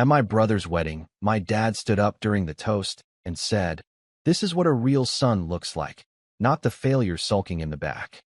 At my brother's wedding, my dad stood up during the toast and said, "This is what a real son looks like, not the failure sulking in the back."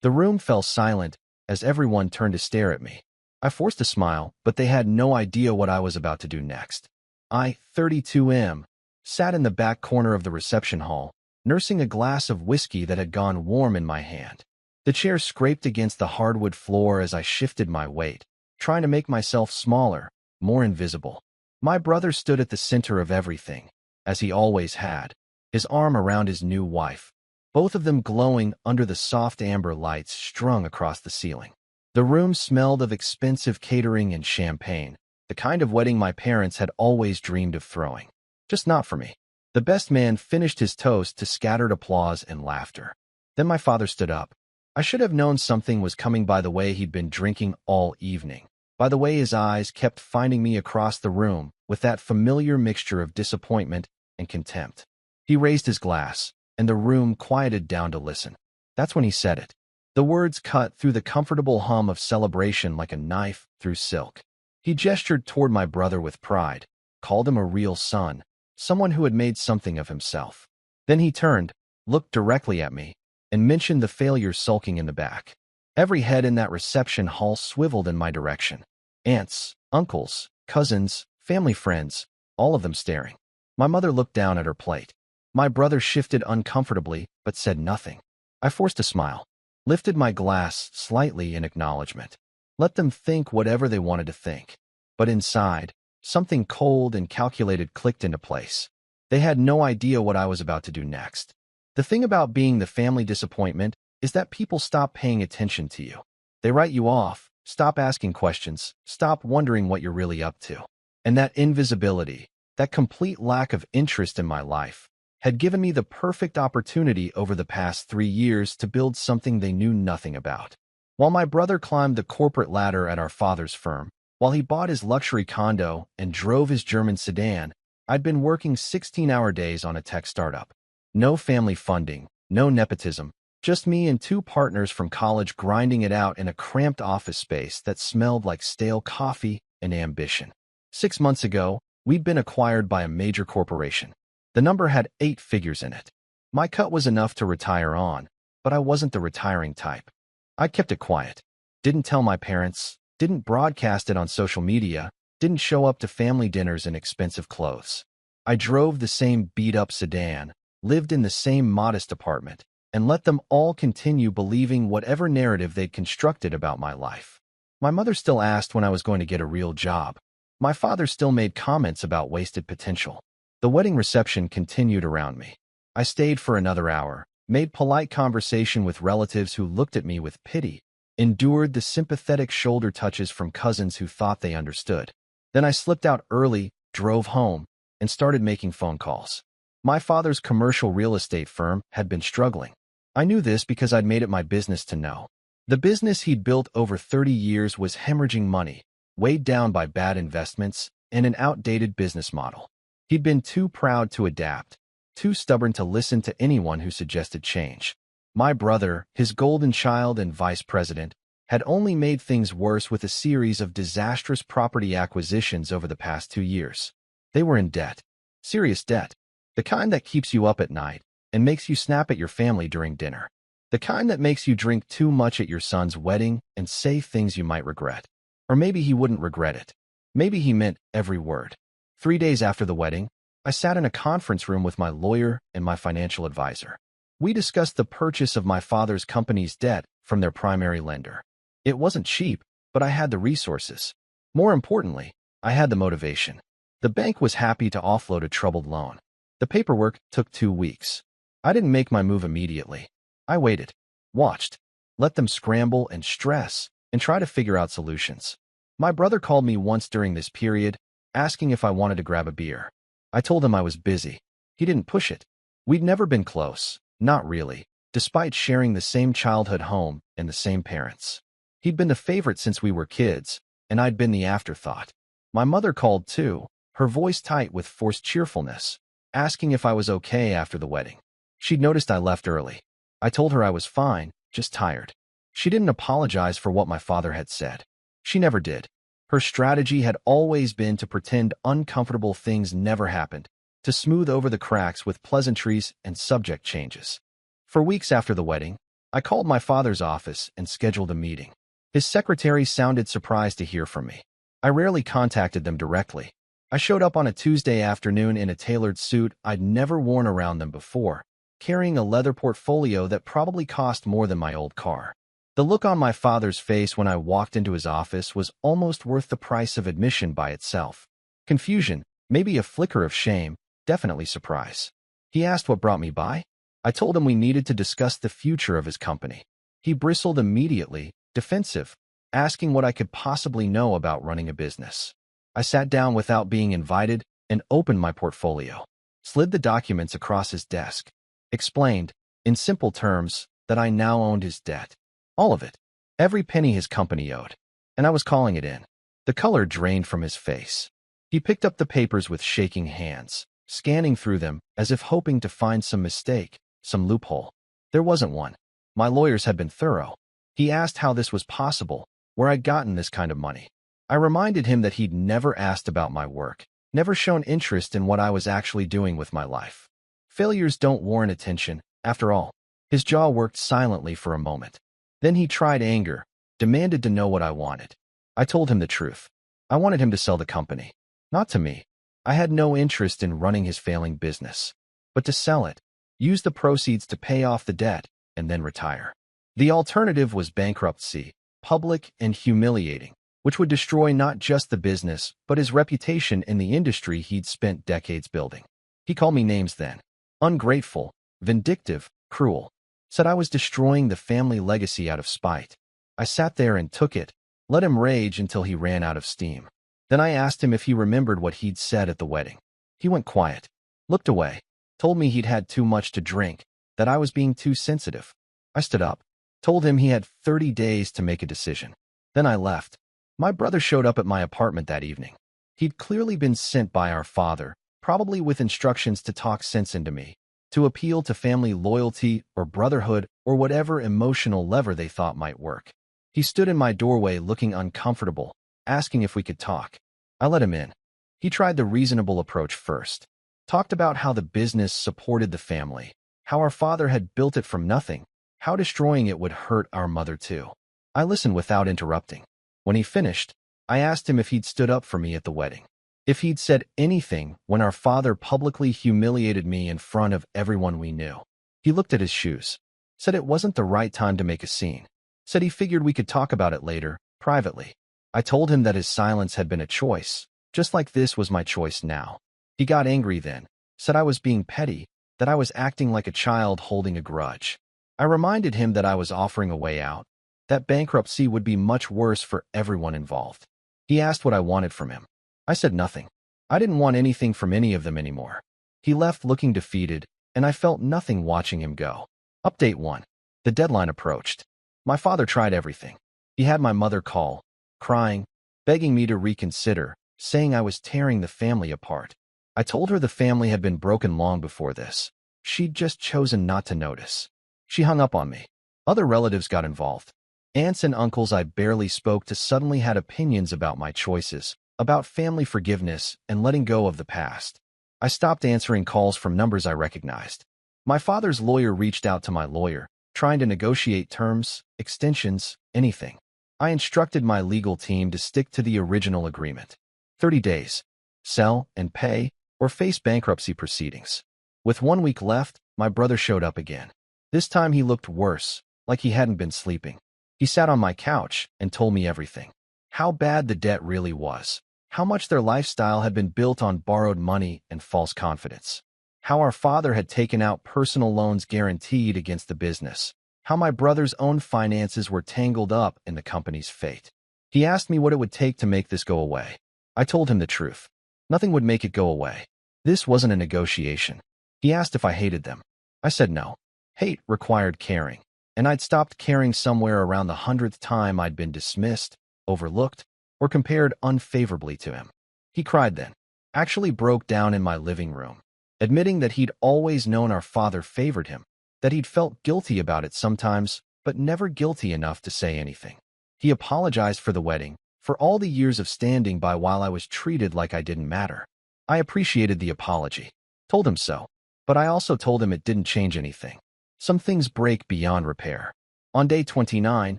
The room fell silent as everyone turned to stare at me. I forced a smile, but they had no idea what I was about to do next. I, 32M, sat in the back corner of the reception hall, nursing a glass of whiskey that had gone warm in my hand. The chair scraped against the hardwood floor as I shifted my weight, trying to make myself smaller, more invisible. My brother stood at the center of everything, as he always had, his arm around his new wife, both of them glowing under the soft amber lights strung across the ceiling. The room smelled of expensive catering and champagne, the kind of wedding my parents had always dreamed of throwing. Just not for me. The best man finished his toast to scattered applause and laughter. Then my father stood up. I should have known something was coming by the way he'd been drinking all evening, by the way his eyes kept finding me across the room with that familiar mixture of disappointment and contempt. He raised his glass, and the room quieted down to listen. That's when he said it. The words cut through the comfortable hum of celebration like a knife through silk. He gestured toward my brother with pride, called him a real son, someone who had made something of himself. Then he turned, looked directly at me, and mentioned the failure sulking in the back. Every head in that reception hall swiveled in my direction. Aunts, uncles, cousins, family friends, all of them staring. My mother looked down at her plate. My brother shifted uncomfortably, but said nothing. I forced a smile, lifted my glass slightly in acknowledgement. Let them think whatever they wanted to think. But inside, something cold and calculated clicked into place. They had no idea what I was about to do next. The thing about being the family disappointment is that people stop paying attention to you. They write you off, stop asking questions, stop wondering what you're really up to. And that invisibility, that complete lack of interest in my life, had given me the perfect opportunity over the past 3 years to build something they knew nothing about. While my brother climbed the corporate ladder at our father's firm, while he bought his luxury condo and drove his German sedan, I'd been working 16-hour days on a tech startup. No family funding, no nepotism, just me and 2 partners from college grinding it out in a cramped office space that smelled like stale coffee and ambition. 6 months ago, we'd been acquired by a major corporation. The number had 8 figures in it. My cut was enough to retire on, but I wasn't the retiring type. I kept it quiet. Didn't tell my parents, didn't broadcast it on social media, didn't show up to family dinners in expensive clothes. I drove the same beat-up sedan, lived in the same modest apartment, and let them all continue believing whatever narrative they'd constructed about my life. My mother still asked when I was going to get a real job. My father still made comments about wasted potential. The wedding reception continued around me. I stayed for another hour, made polite conversation with relatives who looked at me with pity, endured the sympathetic shoulder touches from cousins who thought they understood. Then I slipped out early, drove home, and started making phone calls. My father's commercial real estate firm had been struggling. I knew this because I'd made it my business to know. The business he'd built over 30 years was hemorrhaging money, weighed down by bad investments and an outdated business model. He'd been too proud to adapt, too stubborn to listen to anyone who suggested change. My brother, his golden child and vice president, had only made things worse with a series of disastrous property acquisitions over the past 2 years. They were in debt. Serious debt. The kind that keeps you up at night and makes you snap at your family during dinner. The kind that makes you drink too much at your son's wedding and say things you might regret. Or maybe he wouldn't regret it. Maybe he meant every word. 3 days after the wedding, I sat in a conference room with my lawyer and my financial advisor. We discussed the purchase of my father's company's debt from their primary lender. It wasn't cheap, but I had the resources. More importantly, I had the motivation. The bank was happy to offload a troubled loan. The paperwork took 2 weeks. I didn't make my move immediately. I waited, watched, let them scramble and stress, and try to figure out solutions. My brother called me once during this period, asking if I wanted to grab a beer. I told him I was busy. He didn't push it. We'd never been close, not really, despite sharing the same childhood home and the same parents. He'd been the favorite since we were kids, and I'd been the afterthought. My mother called too, her voice tight with forced cheerfulness, asking if I was okay after the wedding. She'd noticed I left early. I told her I was fine, just tired. She didn't apologize for what my father had said. She never did. Her strategy had always been to pretend uncomfortable things never happened, to smooth over the cracks with pleasantries and subject changes. For weeks after the wedding, I called my father's office and scheduled a meeting. His secretary sounded surprised to hear from me. I rarely contacted them directly. I showed up on a Tuesday afternoon in a tailored suit I'd never worn around them before, carrying a leather portfolio that probably cost more than my old car. The look on my father's face when I walked into his office was almost worth the price of admission by itself. Confusion, maybe a flicker of shame, definitely surprise. He asked what brought me by. I told him we needed to discuss the future of his company. He bristled immediately, defensive, asking what I could possibly know about running a business. I sat down without being invited and opened my portfolio, slid the documents across his desk, explained, in simple terms, that I now owned his debt. All of it. Every penny his company owed. And I was calling it in. The color drained from his face. He picked up the papers with shaking hands, scanning through them as if hoping to find some mistake, some loophole. There wasn't one. My lawyers had been thorough. He asked how this was possible, where I'd gotten this kind of money. I reminded him that he'd never asked about my work, never shown interest in what I was actually doing with my life. Failures don't warrant attention, after all. His jaw worked silently for a moment. Then he tried anger, demanded to know what I wanted. I told him the truth. I wanted him to sell the company. Not to me. I had no interest in running his failing business. But to sell it, use the proceeds to pay off the debt, and then retire. The alternative was bankruptcy, public and humiliating, which would destroy not just the business, but his reputation in the industry he'd spent decades building. He called me names then. Ungrateful, vindictive, cruel. Said I was destroying the family legacy out of spite. I sat there and took it, let him rage until he ran out of steam. Then I asked him if he remembered what he'd said at the wedding. He went quiet, looked away, told me he'd had too much to drink, that I was being too sensitive. I stood up, told him he had 30 days to make a decision. Then I left. My brother showed up at my apartment that evening. He'd clearly been sent by our father, probably with instructions to talk sense into me, to appeal to family loyalty or brotherhood or whatever emotional lever they thought might work. He stood in my doorway looking uncomfortable, asking if we could talk. I let him in. He tried the reasonable approach first. Talked about how the business supported the family, how our father had built it from nothing, how destroying it would hurt our mother too. I listened without interrupting. When he finished, I asked him if he'd stood up for me at the wedding. If he'd said anything when our father publicly humiliated me in front of everyone we knew. He looked at his shoes, said it wasn't the right time to make a scene, said he figured we could talk about it later, privately. I told him that his silence had been a choice, just like this was my choice now. He got angry then, said I was being petty, that I was acting like a child holding a grudge. I reminded him that I was offering a way out, that bankruptcy would be much worse for everyone involved. He asked what I wanted from him. I said nothing. I didn't want anything from any of them anymore. He left looking defeated, and I felt nothing watching him go. Update 1. The deadline approached. My father tried everything. He had my mother call, crying, begging me to reconsider, saying I was tearing the family apart. I told her the family had been broken long before this. She'd just chosen not to notice. She hung up on me. Other relatives got involved. Aunts and uncles I barely spoke to suddenly had opinions about my choices, about family forgiveness and letting go of the past. I stopped answering calls from numbers I recognized. My father's lawyer reached out to my lawyer, trying to negotiate terms, extensions, anything. I instructed my legal team to stick to the original agreement. 30 days. Sell and pay, or face bankruptcy proceedings. With 1 week left, my brother showed up again. This time he looked worse, like he hadn't been sleeping. He sat on my couch and told me everything. How bad the debt really was. How much their lifestyle had been built on borrowed money and false confidence. How our father had taken out personal loans guaranteed against the business. How my brother's own finances were tangled up in the company's fate. He asked me what it would take to make this go away. I told him the truth. Nothing would make it go away. This wasn't a negotiation. He asked if I hated them. I said no. Hate required caring, and I'd stopped caring somewhere around the 100th time I'd been dismissed, overlooked, or compared unfavorably to him. He cried then, actually broke down in my living room, admitting that he'd always known our father favored him, that he'd felt guilty about it sometimes, but never guilty enough to say anything. He apologized for the wedding, for all the years of standing by while I was treated like I didn't matter. I appreciated the apology. Told him so. But I also told him it didn't change anything. Some things break beyond repair. On day 29,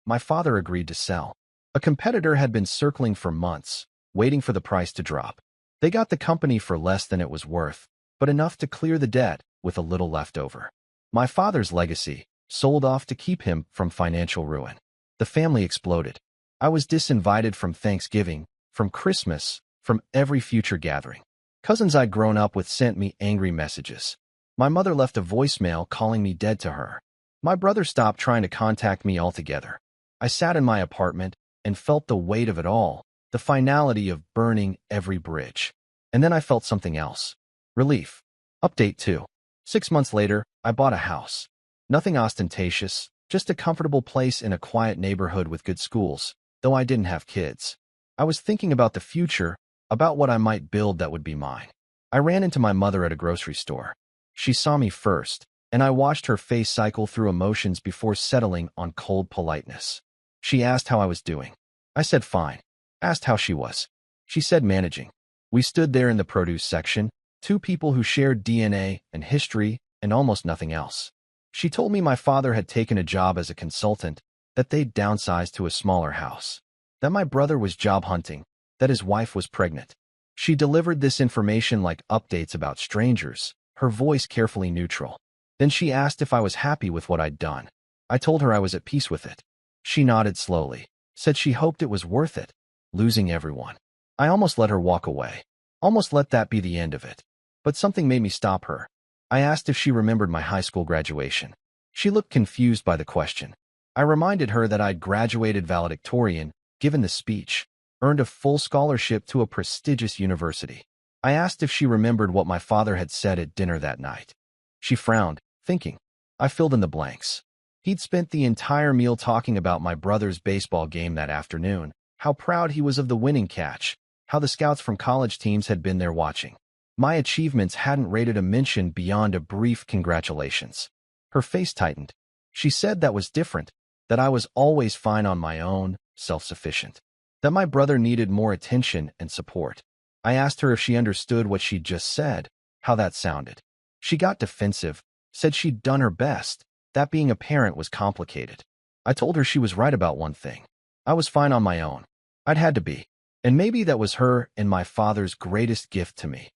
my father agreed to sell. A competitor had been circling for months, waiting for the price to drop. They got the company for less than it was worth, but enough to clear the debt with a little left over. My father's legacy sold off to keep him from financial ruin. The family exploded. I was disinvited from Thanksgiving, from Christmas, from every future gathering. Cousins I'd grown up with sent me angry messages. My mother left a voicemail calling me dead to her. My brother stopped trying to contact me altogether. I sat in my apartment and felt the weight of it all, the finality of burning every bridge. And then I felt something else. Relief. Update 2. 6 months later, I bought a house. Nothing ostentatious, just a comfortable place in a quiet neighborhood with good schools, though I didn't have kids. I was thinking about the future, about what I might build that would be mine. I ran into my mother at a grocery store. She saw me first, and I watched her face cycle through emotions before settling on cold politeness. She asked how I was doing. I said fine. Asked how she was. She said managing. We stood there in the produce section, two people who shared DNA and history and almost nothing else. She told me my father had taken a job as a consultant, that they'd downsized to a smaller house, that my brother was job hunting, that his wife was pregnant. She delivered this information like updates about strangers, her voice carefully neutral. Then she asked if I was happy with what I'd done. I told her I was at peace with it. She nodded slowly, said she hoped it was worth it, losing everyone. I almost let her walk away, almost let that be the end of it. But something made me stop her. I asked if she remembered my high school graduation. She looked confused by the question. I reminded her that I'd graduated valedictorian, given the speech, earned a full scholarship to a prestigious university. I asked if she remembered what my father had said at dinner that night. She frowned, thinking. I filled in the blanks. He'd spent the entire meal talking about my brother's baseball game that afternoon, how proud he was of the winning catch, how the scouts from college teams had been there watching. My achievements hadn't rated a mention beyond a brief congratulations. Her face tightened. She said that was different, that I was always fine on my own, self-sufficient, that my brother needed more attention and support. I asked her if she understood what she'd just said, how that sounded. She got defensive, said she'd done her best, that being a parent was complicated. I told her she was right about one thing. I was fine on my own. I'd had to be. And maybe that was her and my father's greatest gift to me,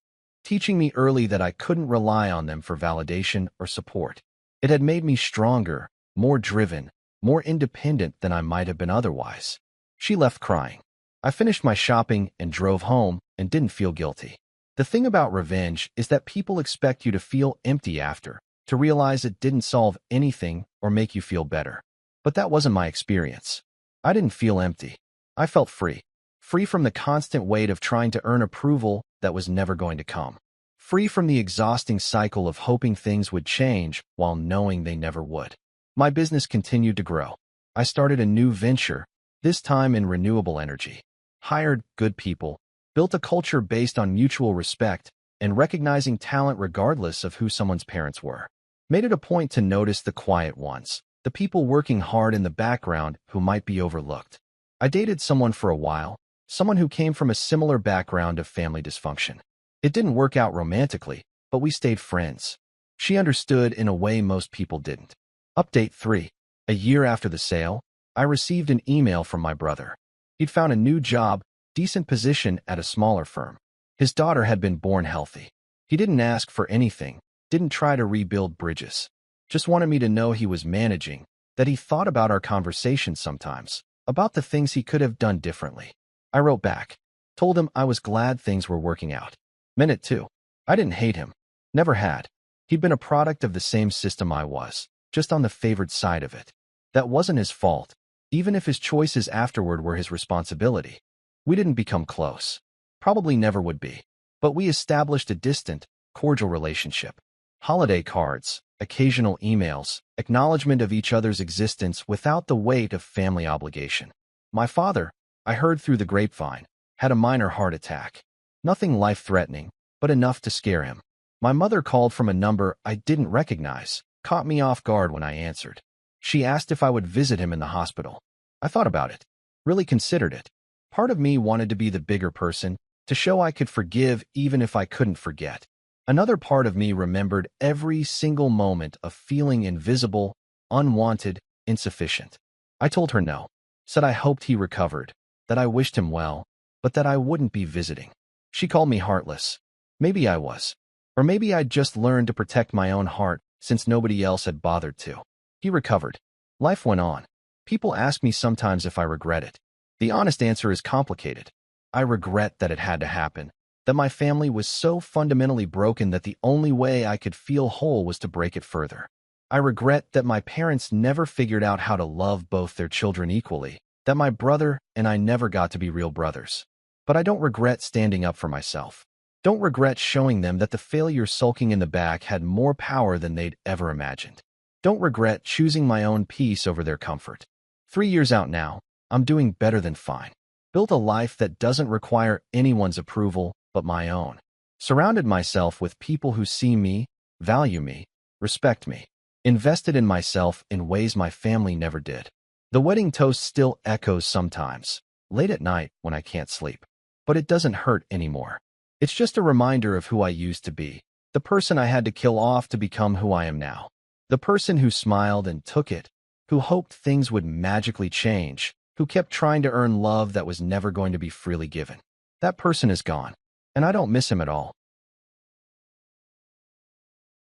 teaching me early that I couldn't rely on them for validation or support. It had made me stronger, more driven, more independent than I might have been otherwise. She left crying. I finished my shopping and drove home and didn't feel guilty. The thing about revenge is that people expect you to feel empty after, to realize it didn't solve anything or make you feel better. But that wasn't my experience. I didn't feel empty. I felt free. Free from the constant weight of trying to earn approval that was never going to come. Free from the exhausting cycle of hoping things would change while knowing they never would. My business continued to grow. I started a new venture, this time in renewable energy. Hired good people, built a culture based on mutual respect and recognizing talent regardless of who someone's parents were. Made it a point to notice the quiet ones, the people working hard in the background who might be overlooked. I dated someone for a while, someone who came from a similar background of family dysfunction. It didn't work out romantically, but we stayed friends. She understood in a way most people didn't. Update 3. A year after the sale, I received an email from my brother. He'd found a new job, decent position at a smaller firm. His daughter had been born healthy. He didn't ask for anything, didn't try to rebuild bridges. Just wanted me to know he was managing, that he thought about our conversations sometimes, about the things he could have done differently. I wrote back, told him I was glad things were working out. Meant it too. I didn't hate him. Never had. He'd been a product of the same system I was, just on the favored side of it. That wasn't his fault, even if his choices afterward were his responsibility. We didn't become close. Probably never would be. But we established a distant, cordial relationship. Holiday cards, occasional emails, acknowledgement of each other's existence without the weight of family obligation. My father, I heard through the grapevine, had a minor heart attack. Nothing life-threatening, but enough to scare him. My mother called from a number I didn't recognize, caught me off guard when I answered. She asked if I would visit him in the hospital. I thought about it, really considered it. Part of me wanted to be the bigger person, to show I could forgive even if I couldn't forget. Another part of me remembered every single moment of feeling invisible, unwanted, insufficient. I told her no, said I hoped he recovered, that I wished him well, but that I wouldn't be visiting. She called me heartless. Maybe I was. Or maybe I'd just learned to protect my own heart since nobody else had bothered to. He recovered. Life went on. People ask me sometimes if I regret it. The honest answer is complicated. I regret that it had to happen, that my family was so fundamentally broken that the only way I could feel whole was to break it further. I regret that my parents never figured out how to love both their children equally, that my brother and I never got to be real brothers. But I don't regret standing up for myself. Don't regret showing them that the failure sulking in the back had more power than they'd ever imagined. Don't regret choosing my own peace over their comfort. 3 years out now, I'm doing better than fine. Built a life that doesn't require anyone's approval but my own. Surrounded myself with people who see me, value me, respect me. Invested in myself in ways my family never did. The wedding toast still echoes sometimes, late at night when I can't sleep. But it doesn't hurt anymore. It's just a reminder of who I used to be, the person I had to kill off to become who I am now. The person who smiled and took it, who hoped things would magically change, who kept trying to earn love that was never going to be freely given. That person is gone, and I don't miss him at all.